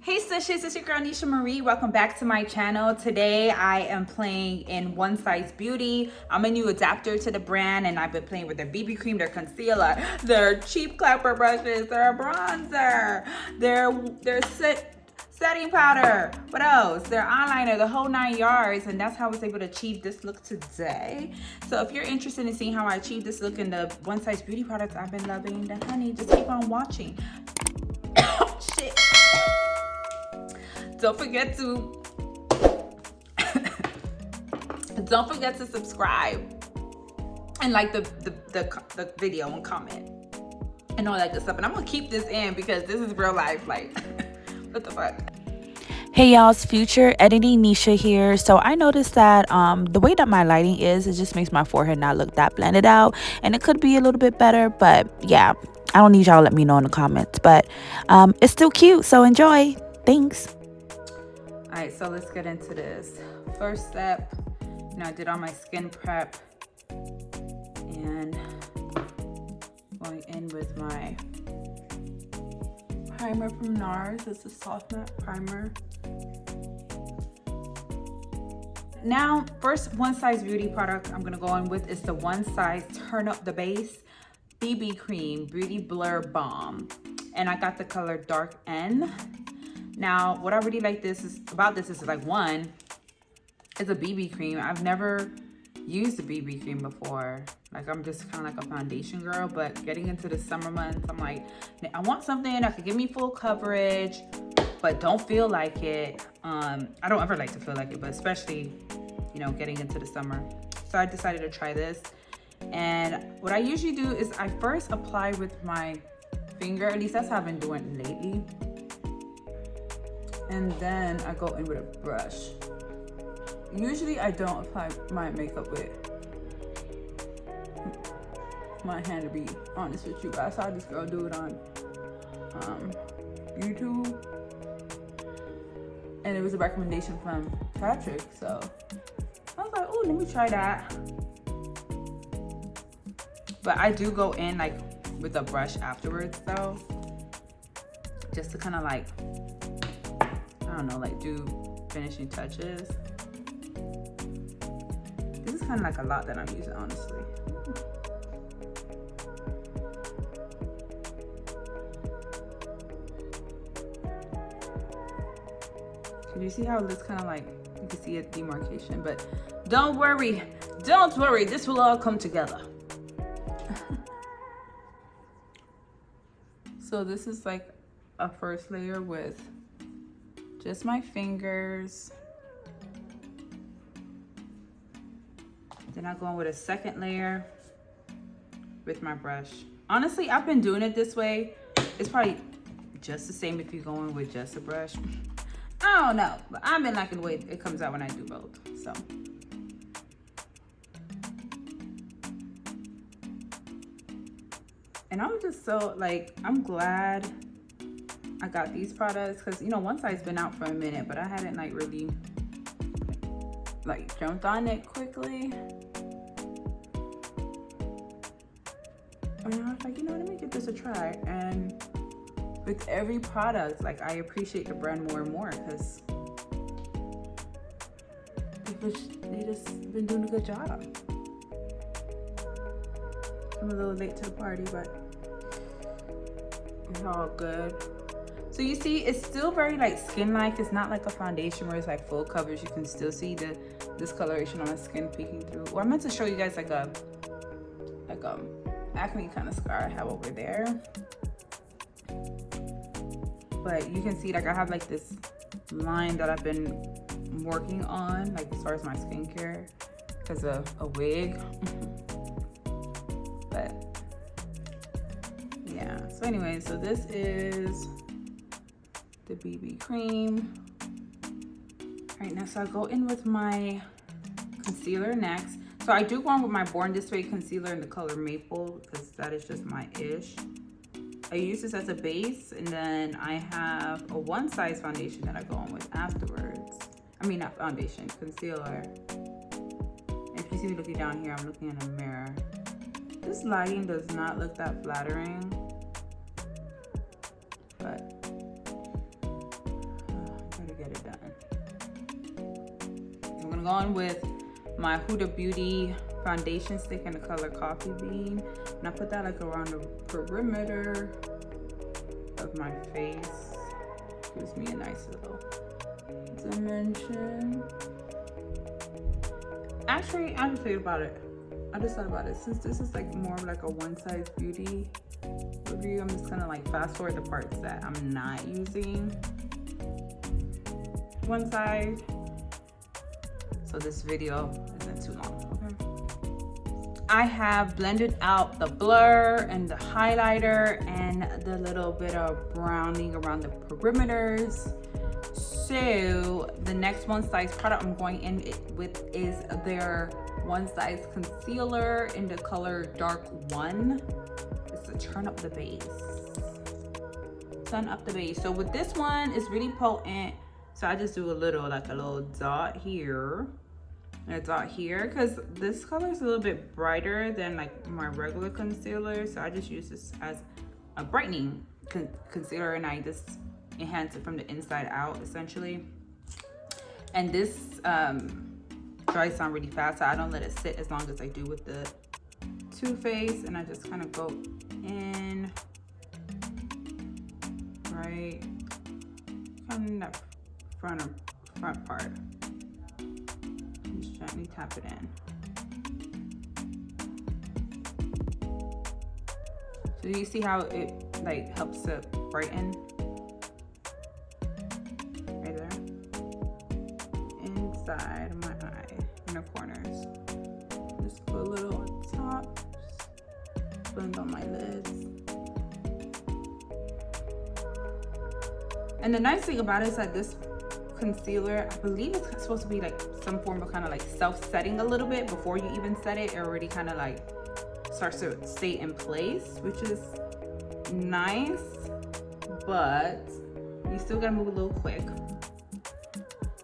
Hey Stushes, it's your girl Nisha Marie. Welcome back to my channel. Today I am playing in One Size Beauty. I'm a new adapter to the brand and I've been playing with their BB cream, their concealer, their cheap clapper brushes, their bronzer, their setting powder. What else? Their eyeliner, the whole 9 yards. And that's how I was able to achieve this look today. So if you're interested in seeing how I achieved this look in the One Size Beauty products I've been loving, then honey, just keep on watching. Shit. Don't forget to subscribe and like the video and comment and all that good stuff. And I'm gonna keep this in because this is real life. Like, what the fuck? Hey y'all, it's Future Editing Nisha here. So I noticed that the way that my lighting is, it just makes my forehead not look that blended out, and it could be a little bit better, but yeah, I don't need y'all to let me know in the comments, but it's still cute, so enjoy. Thanks. All right, so let's get into this. First step, I did all my skin prep and going in with my primer from NARS. It's a soft matte primer. Now, first One Size Beauty product I'm gonna go in with is the One Size Turn Up the Base BB Cream Beauty Blur Balm. And I got the color Dark N. Now, what I really like about this is like, one, it's a BB cream. I've never used a BB cream before. Like, I'm just kind of like a foundation girl, but getting into the summer months, I'm like, I want something that could give me full coverage, but don't feel like it. I don't ever like to feel like it, but especially, getting into the summer. So I decided to try this. And what I usually do is I first apply with my finger, at least that's how I've been doing it lately. And then I go in with a brush. Usually I don't apply my makeup with my hand, to be honest with you. I saw this girl do it on YouTube. And it was a recommendation from Patrick. So I was like, oh, let me try that. But I do go in like with a brush afterwards though. Just to kind of like, I don't know, like do finishing touches. This is kind of like a lot that I'm using, honestly. Can you see how it's kind of like, you can see a demarcation, but don't worry, this will all come together. So this is like a first layer with just my fingers. Then I go in with a second layer with my brush. Honestly, I've been doing it this way. It's probably just the same if you go in with just a brush. I don't know, but I've been liking the way it comes out when I do both, so. And I'm just so, like, I'm glad I got these products because, One Size been out for a minute, but I hadn't like really like jumped on it quickly. And I was like, let me give this a try. And with every product, like, I appreciate the brand more and more because they just been doing a good job. I'm a little late to the party, but it's all good. So you see, it's still very like skin-like. It's not like a foundation where it's like full coverage. You can still see the discoloration on the skin peeking through. Well, I meant to show you guys like a acne kind of scar I have over there. But you can see like I have like this line that I've been working on, like as far as my skincare, because of a wig. But yeah, so anyway, so this is the BB cream. All right, now so I go in with my concealer next. So I do go on with my Born This Way concealer in the color Maple because that is just my ish. I use this as a base, and then I have a One Size foundation that I go on with afterwards. I mean, not foundation, concealer. And if you see me looking down here, I'm looking in a mirror. This lighting does not look that flattering, but going with my Huda Beauty foundation stick in the color Coffee Bean. And I put that like around the perimeter of my face. Gives me a nice little dimension. Actually, I just thought about it. Since this is like more of like a one size beauty review, I'm just gonna like fast forward the parts that I'm not using one size, so this video isn't too long. Okay. I have blended out the blur and the highlighter and the little bit of browning around the perimeters. So the next one size product I'm going in with is their one size concealer in the color Dark 1. It's to turn up the base. Turn up the base. So with this one, it's really potent. So I just do a little dot here and a dot here, because this color is a little bit brighter than like my regular concealer. So I just use this as a brightening concealer, and I just enhance it from the inside out essentially. And this dries down really fast, so I don't let it sit as long as I do with the Too Faced. And I just kind of go in right kind of that front part. Just gently tap it in. So you see how it like helps to brighten right there inside of my eye in the corners. Just put a little on top. Just blend on my lids. And the nice thing about it is that this concealer, I believe it's supposed to be like some form of kind of like self-setting a little bit before you even set it. It already kind of like starts to stay in place, which is nice, but you still gotta move a little quick.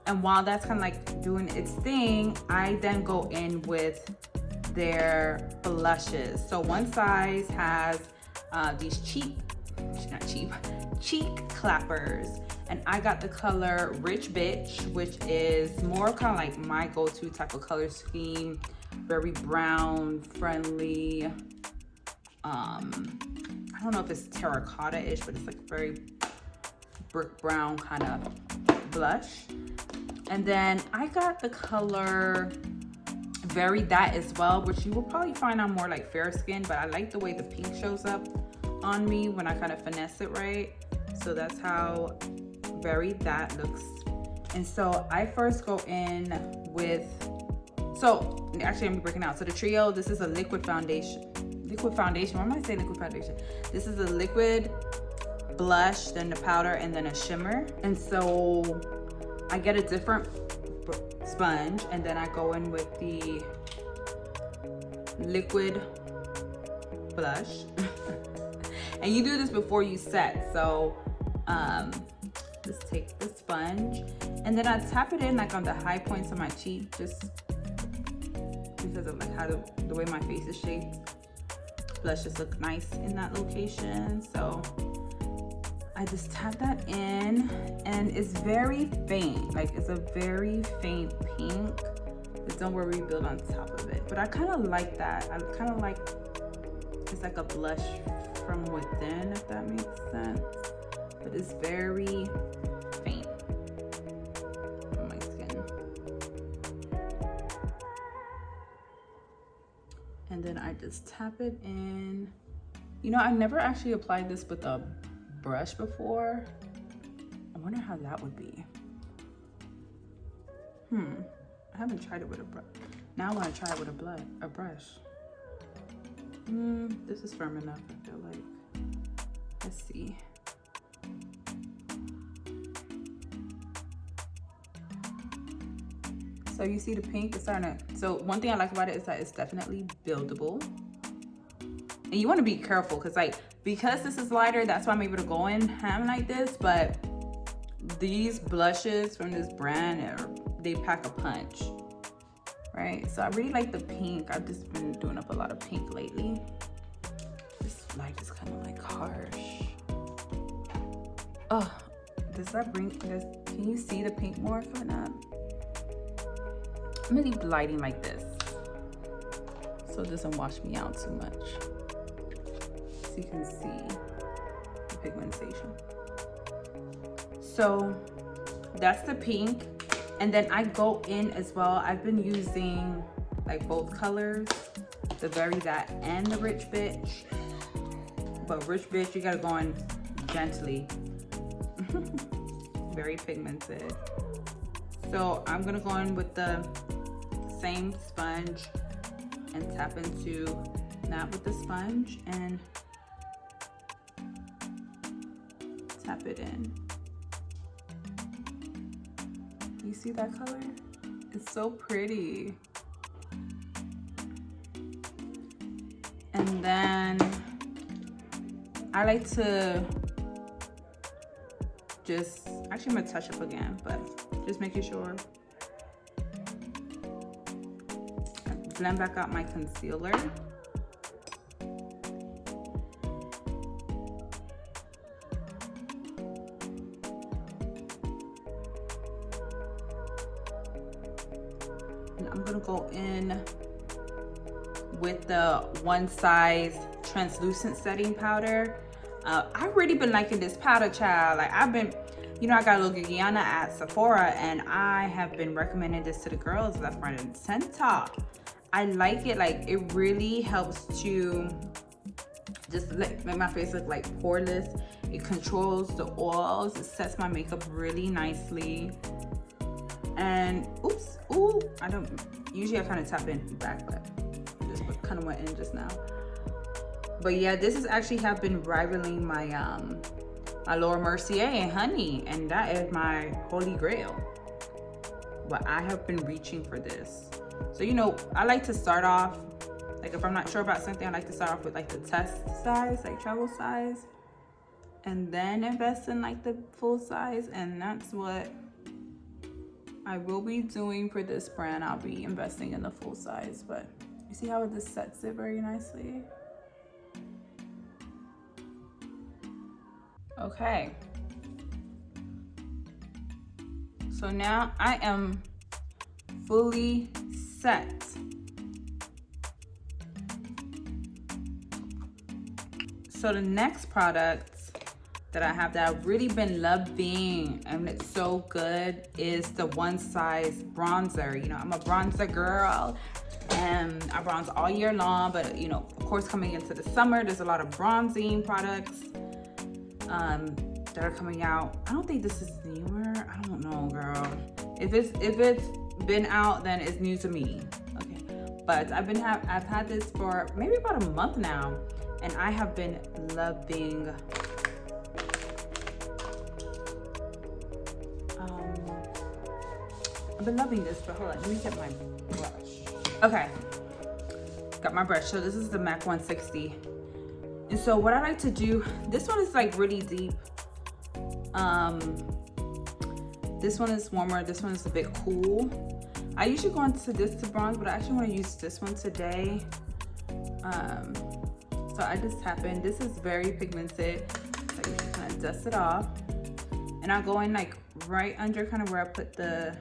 And while that's kind of like doing its thing, I then go in with their blushes. So one size has these cheek clappers, and I got the color Rich Bitch, which is more kind of like my go-to type of color scheme. Very brown friendly. I don't know if it's terracotta-ish, but it's like very brick brown kind of blush. And then I got the color Very That as well, which you will probably find on more like fair skin, but I like the way the pink shows up on me when I kind of finesse it right. So that's how Very That looks. And so I first go in with, so actually I'm breaking out. So the trio, this is a liquid foundation. Why am I saying liquid foundation? This is a liquid blush, then the powder, and then a shimmer. And so I get a different sponge, and then I go in with the liquid blush. And you do this before you set. So just take the sponge, and then I tap it in like on the high points of my cheek, just because of like how the way my face is shaped. Blushes look nice in that location. So I just tap that in, and it's very faint. Like it's a very faint pink. Just don't worry, build on top of it. But I kind of like that. I kind of like, it's like a blush from within, if that makes sense. But it's very faint on my skin. And then I just tap it in. You know, I never actually applied this with a brush before. I wonder how that would be. I haven't tried it with a brush. Now I want to try it with a brush. This is firm enough, I feel like. Let's see. So you see the pink is starting to, so one thing I like about it is that it's definitely buildable. And you want to be careful because this is lighter, that's why I'm able to go in ham like this. But these blushes from this brand, they pack a punch, right? So I really like the pink. I've just been doing up a lot of pink lately. This light is kind of like harsh. Oh, does that bring, can you see the pink more coming up? I'm gonna leave the lighting like this so it doesn't wash me out too much. So you can see the pigmentation. So that's the pink. And then I go in as well. I've been using like both colors, the Very That and the Rich Bitch. But Rich Bitch, you gotta go in gently. Very pigmented. So I'm gonna go in with the same sponge and tap into that with the sponge and tap it in. You see that color? It's so pretty. And then I like to just, actually I'm gonna touch up again, but just making sure. Blend back out my concealer. And I'm gonna go in with the One Size translucent setting powder. I've really been liking this powder, child. Like I've been, you know, I got a little Guyana at Sephora and I have been recommending this to the girls left, right, and center. I like it. Like it really helps to just make my face look like poreless. It controls the oils. It sets my makeup really nicely. And oops, ooh, I don't, usually I kind of tap in back, but just kind of went in just now. But yeah, this is actually have been rivaling my my Laura Mercier and Honey, and that is my holy grail. But I have been reaching for this. So you know, I like to start off, like if I'm not sure about something, I like to start off with like the test size, like travel size, and then invest in like the full size. And that's what I will be doing for this brand. I'll be investing in the full size, but you see how this sets it very nicely? Okay. So now I am fully set. So the next product that I have that I've really been loving and it's so good is the One Size bronzer. You know, I'm a bronzer girl and I bronze all year long, but you know, of course, coming into the summer, there's a lot of bronzing products that are coming out. I don't think this is newer. I don't know, girl. If it's been out, then it's new to me. Okay, but I've had this for maybe about a month now, and I have been loving. I've been loving this, but hold on, let me get my brush. Okay, got my brush. So this is the MAC 160. And so what I like to do, this one is like really deep. This one is warmer, this one is a bit cool. I usually go into this to bronze, but I actually want to use this one today. So I just tap in. This is very pigmented, so you just kind of dust it off. And I'll go in like right under kind of where I put the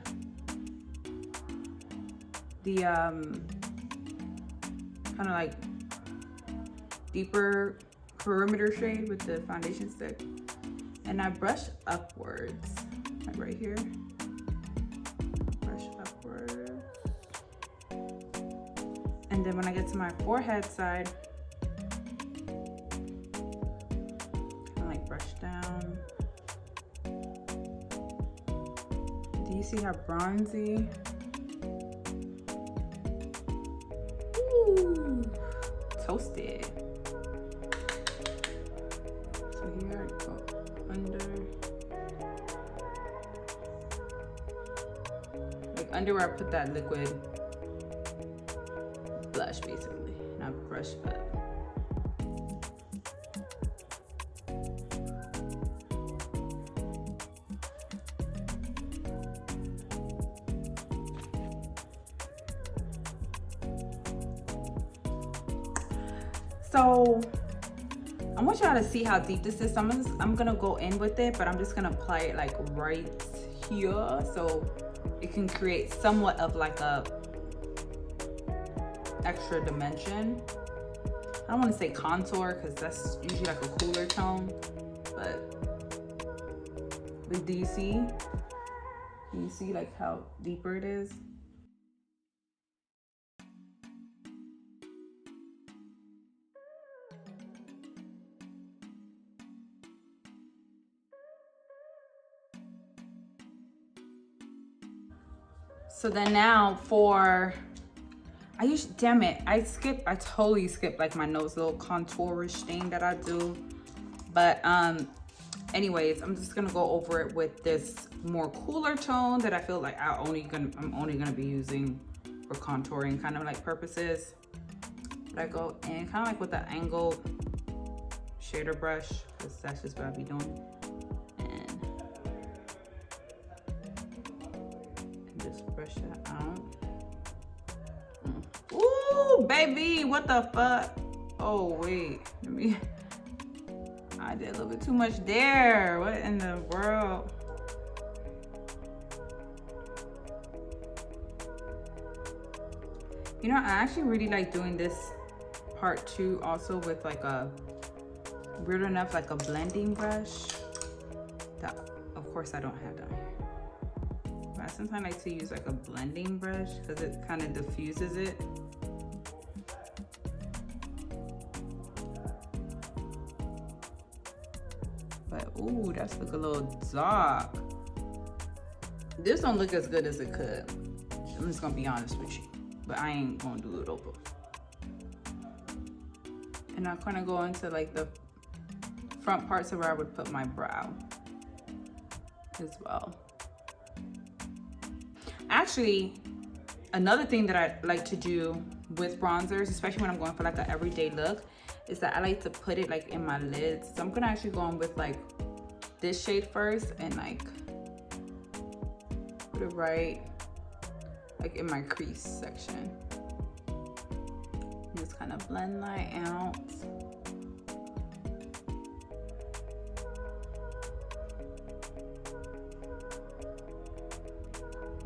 kind of like deeper perimeter shade with the foundation stick, and I brush upwards, like right here. Brush upwards, and then when I get to my forehead side, kind of like brush down. Do you see how bronzy? Ooh, toasted. So here I go under, like under where I put that liquid blush, basically, and I brush up. So I want y'all to see how deep this is. So I'm gonna go in with it, but I'm just gonna apply it like right here, so it can create somewhat of like a extra dimension. I don't want to say contour because that's usually like a cooler tone, but do you see? Do you see like how deeper it is? So then now for, damn it, I totally skipped like my nose little contourish thing that I do. But anyways, I'm just gonna go over it with this more cooler tone that I feel like I'm only gonna be using for contouring kind of like purposes. But I go in kind of like with the angled shader brush, because that's just what I be doing. Just brush that out. Ooh, baby, what the fuck? Oh, wait, I did a little bit too much there. What in the world? You know, I actually really like doing this part too, also with like a, weird enough, like a blending brush. That, of course, I don't have that. I sometimes like to use like a blending brush because it kind of diffuses it. But ooh, that's look a little dark. This don't look as good as it could. I'm just gonna be honest with you, but I ain't gonna do it over. And I'm gonna go into like the front parts of where I would put my brow as well. Actually, another thing that I like to do with bronzers, especially when I'm going for like an everyday look, is that I like to put it like in my lids. So I'm gonna actually go in with like this shade first and like put it right like in my crease section. Just kind of blend that out.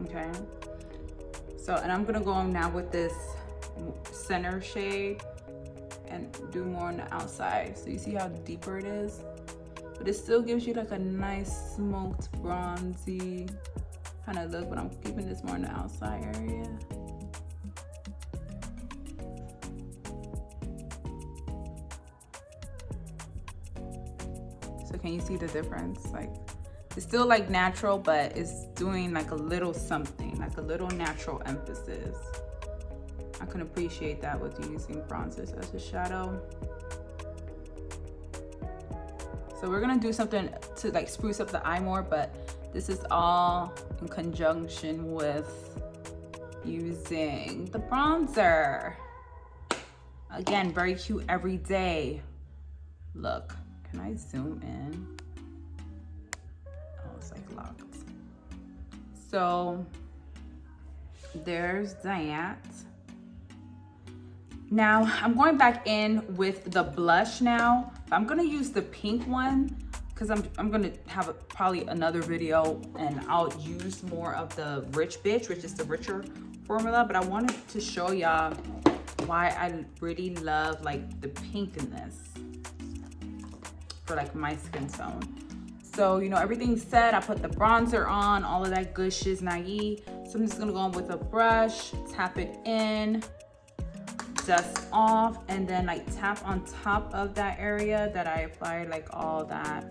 Okay, so, and I'm gonna go on now with this center shade and do more on the outside. So you see how deeper it is? But it still gives you like a nice smoked bronzy kind of look, but I'm keeping this more in the outside area. So can you see the difference? Like, it's still like natural, but it's doing like a little something, like a little natural emphasis. I can appreciate that with using bronzers as a shadow. So we're gonna do something to like spruce up the eye more, but this is all in conjunction with using the bronzer. Again, very cute everyday look. Can I zoom in? It's like locked. So there's that. Now I'm going back in with the blush now. I'm gonna use the pink one because I'm gonna have probably another video and I'll use more of the Rich Bitch, which is the richer formula, but I wanted to show y'all why I really love like the pink in this for like my skin tone. So, you know, everything's set. I put the bronzer on, all of that good shiznai. So I'm just gonna go in with a brush, tap it in, dust off, and then like tap on top of that area that I applied like all that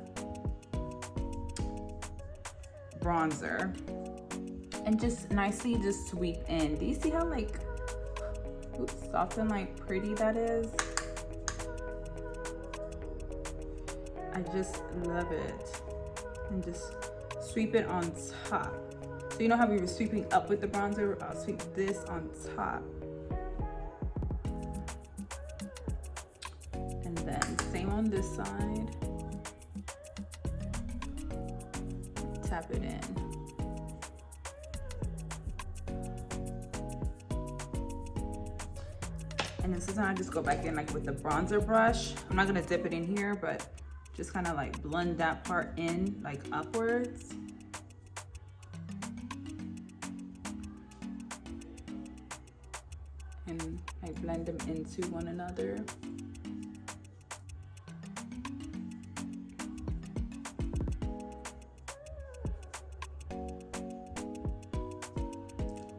bronzer. And just nicely just sweep in. Do you see how like, oops, soft and like pretty that is? I just love it. And just sweep it on top. So you know how we were sweeping up with the bronzer? I'll sweep this on top. And then same on this side. Tap it in. And this is how I just go back in like with the bronzer brush. I'm not gonna dip it in here, but just kind of like blend that part in like upwards. And like blend them into one another.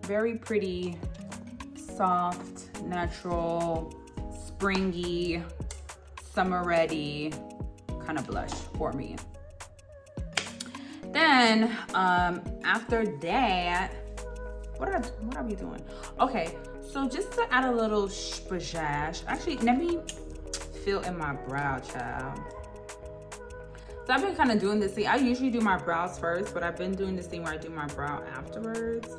Very pretty, soft, natural, springy, summer ready kind of blush for me. Then after that, what are we doing? Okay, so just to add a little splash, actually let me fill in my brow, child. So I've been kind of doing this thing. I usually do my brows first, but I've been doing this thing where I do my brow afterwards.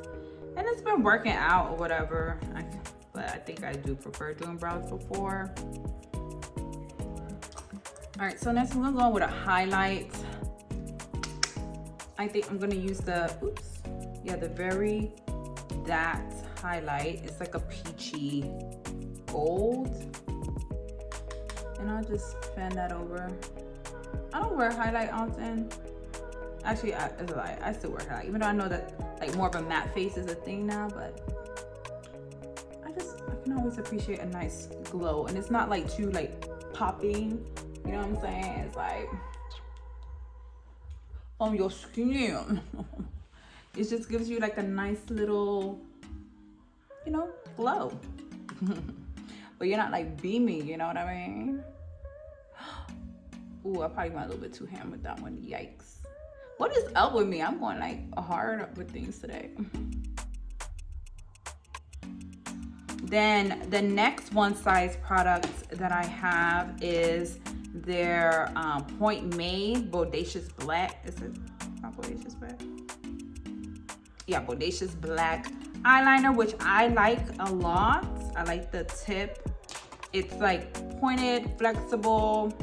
And it's been working out or whatever. But I think I do prefer doing brows before. All right, so next I'm gonna go on with a highlight. I think I'm gonna use the, the Very That highlight. It's like a peachy gold. And I'll just fan that over. I don't wear highlight often. Actually, it's a lie. I still wear highlight, even though I know that like more of a matte face is a thing now, but I can always appreciate a nice glow, and it's not like too like popping, you know what I'm saying? It's like on your skin. It just gives you like a nice little, you know, glow. But you're not like beaming, you know what I mean? Ooh, I probably went a little bit too ham with that one. Yikes. What is up with me? I'm going like hard with things today. Then the next one size product that I have is their Point Made Bodacious Black. Is it not Bodacious Black? Yeah, Bodacious Black eyeliner, which I like a lot. I like the tip. It's like pointed, flexible,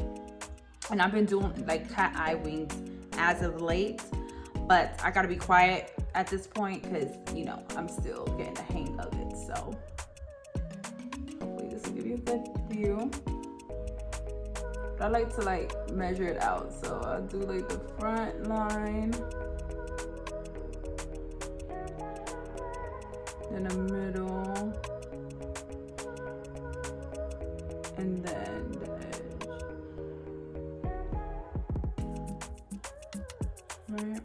and I've been doing like cat eye wings as of late, but I gotta be quiet at this point because, you know, I'm still getting the hang of it. So hopefully this will give you a good view. But I like to like measure it out, so I'll do like the front line, then the middle, and then the edge. Right.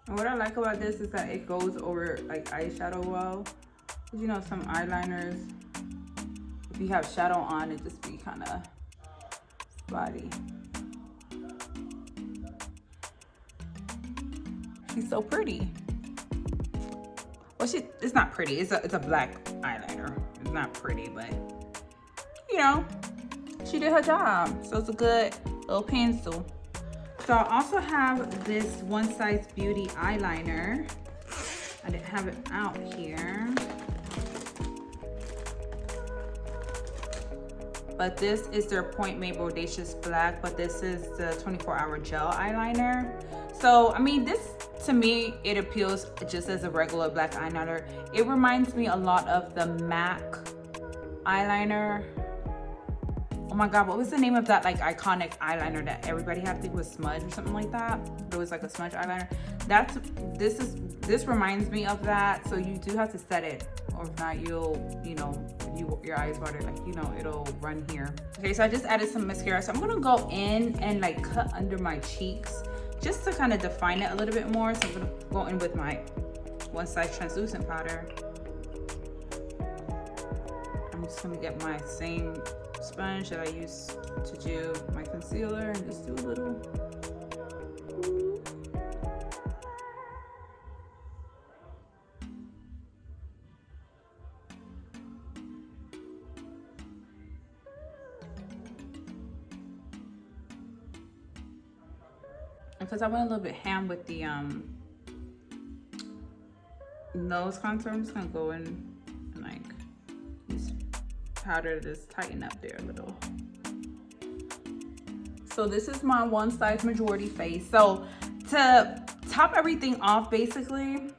And what I like about this is that it goes over like eyeshadow well. You know, some eyeliners, if you have shadow on, it just be kind of spotty. She's so pretty. Well, it's not pretty. It's a black eyeliner. It's not pretty, but you know, she did her job. So it's a good little pencil. So I also have this One Size Beauty eyeliner. I didn't have it out here. But this is their Point Made Bodacious Black, but this is the 24-hour gel eyeliner. So, I mean, this, to me, it appeals just as a regular black eyeliner. It reminds me a lot of the MAC eyeliner. Oh my God, what was the name of that like iconic eyeliner that everybody had? I think it was Smudge or something like that. It was like a smudge eyeliner. This reminds me of that. So you do have to set it, or if not, you'll, you know, your eyes water, like, you know, it'll run here. Okay, so I just added some mascara. So I'm gonna go in and like cut under my cheeks just to kind of define it a little bit more. So I'm gonna go in with my One Size translucent powder. I'm just gonna get my same sponge that I use to do my concealer and just do a little. Because I went a little bit ham with the nose contour, I'm just gonna go in and like use powder to just tighten up there a little. So this is my One Size Majority face. So to top everything off, basically,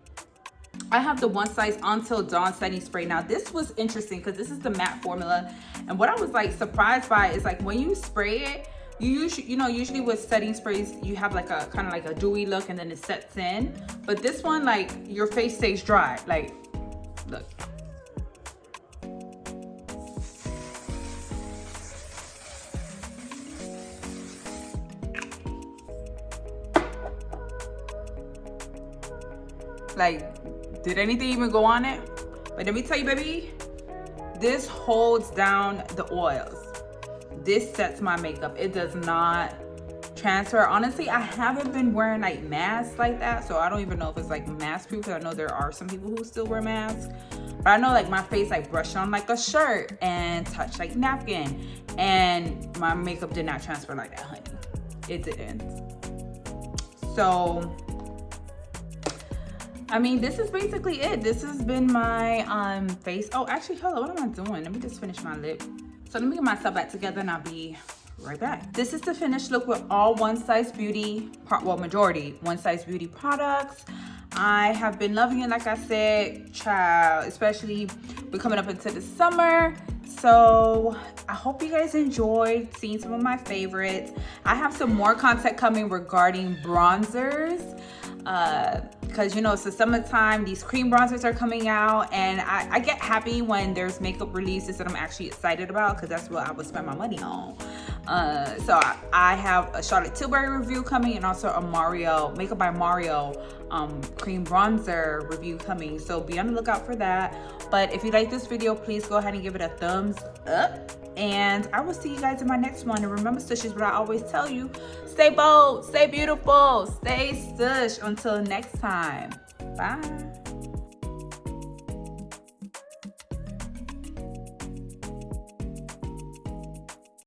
I have the One Size Until Dawn setting spray. Now this was interesting because this is the matte formula, and what I was like surprised by is like when you spray it, you usually with setting sprays you have like a kind of like a dewy look and then it sets in, but this one, like, your face stays dry. Like, look. Like, did anything even go on it? But let me tell you, baby, this holds down the oils. This sets my makeup. It does not transfer. Honestly, I haven't been wearing like masks like that, so I don't even know if it's like mask proof, because I know there are some people who still wear masks. But I know like my face like brushed on like a shirt and touched like napkin, and my makeup did not transfer like that, honey. It didn't. So I mean, this is basically it. This has been my face. Oh, actually, hold on. What am I doing? Let me just finish my lip. So let me get myself back together and I'll be right back. This is the finished look with all One Size Beauty, majority One Size Beauty products. I have been loving it, like I said, child, especially we're coming up into the summer. So I hope you guys enjoyed seeing some of my favorites. I have some more content coming regarding bronzers, because you know it's the summertime. These cream bronzers are coming out, and I get happy when there's makeup releases that I'm actually excited about, because that's what I would spend my money on. So I have a Charlotte Tilbury review coming, and also a Mario Makeup by Mario cream bronzer review coming, so be on the lookout for that. But if you like this video, please go ahead and give it a thumbs up, and I will see you guys in my next one. And remember, Stushes, what I always tell you: stay bold, stay beautiful, stay stush. Until next time, bye.